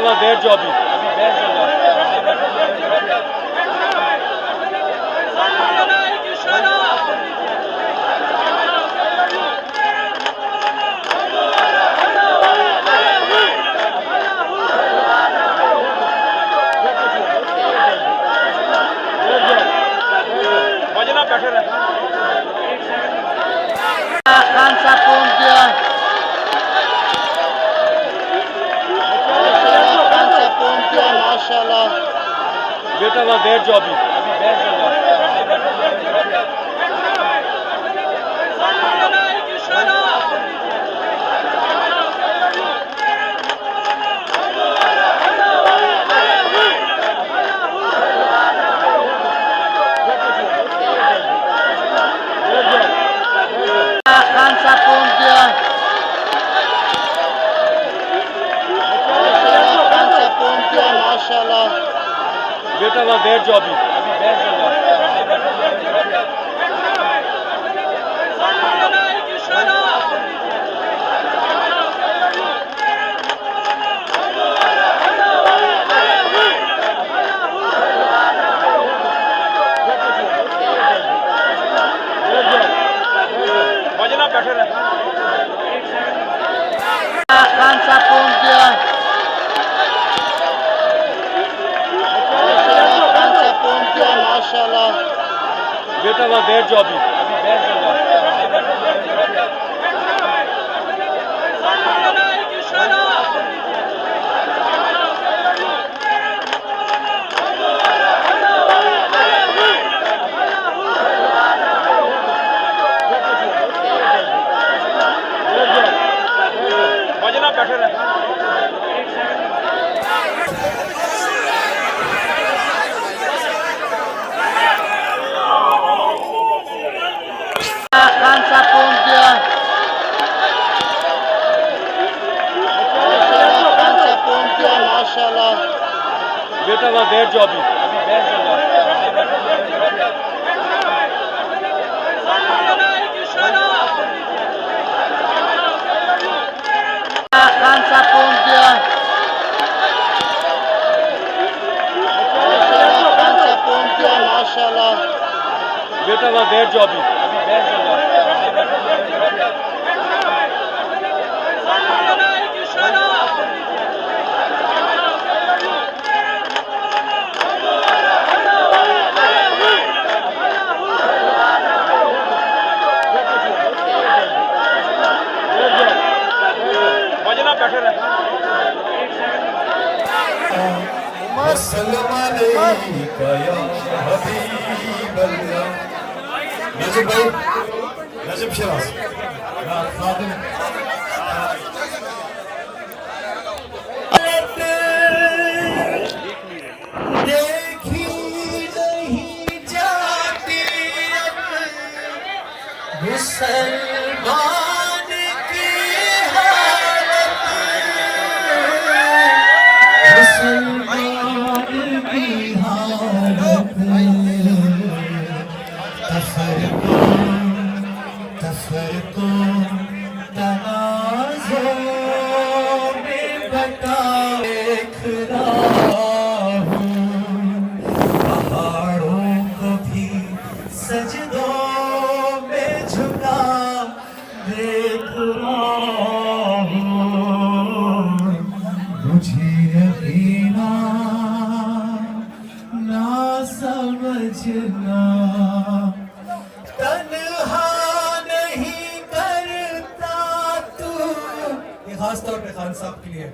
बेटा देर जो अभी बैठे रहे खान साहब पहुंच गया। खान साहब पहुंच गया माशाल्लाह। बेटा देर जो अभी खान साहब पहुंच गया। खान साहब पहुंच गया माशाल्लाह। बेटा देर जो अभी बैठे रहे खान साहब पहुंच गया। खान साहब पहुंच गया माशाल्लाह। बेटा देर जो अभी बैठे रहे खान साहब पहुंच गया। खान साहब पहुंच गया माशाल्लाह। बेटा देर जो अभी खान साहब पहुंच गया। खान साहब पहुंच गया माशाल्लाह। बेटा देर जो अभी बैठे रहे नजब शराज खादिम देखी नहीं जाती मुसलमान की हालत मुसलमान की हालत तफरको तनाज़ों में बता देख रहा हूँ पहाड़ों को भी सजदों में झुका देख रहा हूँ मुझे यकीना ना समझना खास तौर पे खान साहब के लिए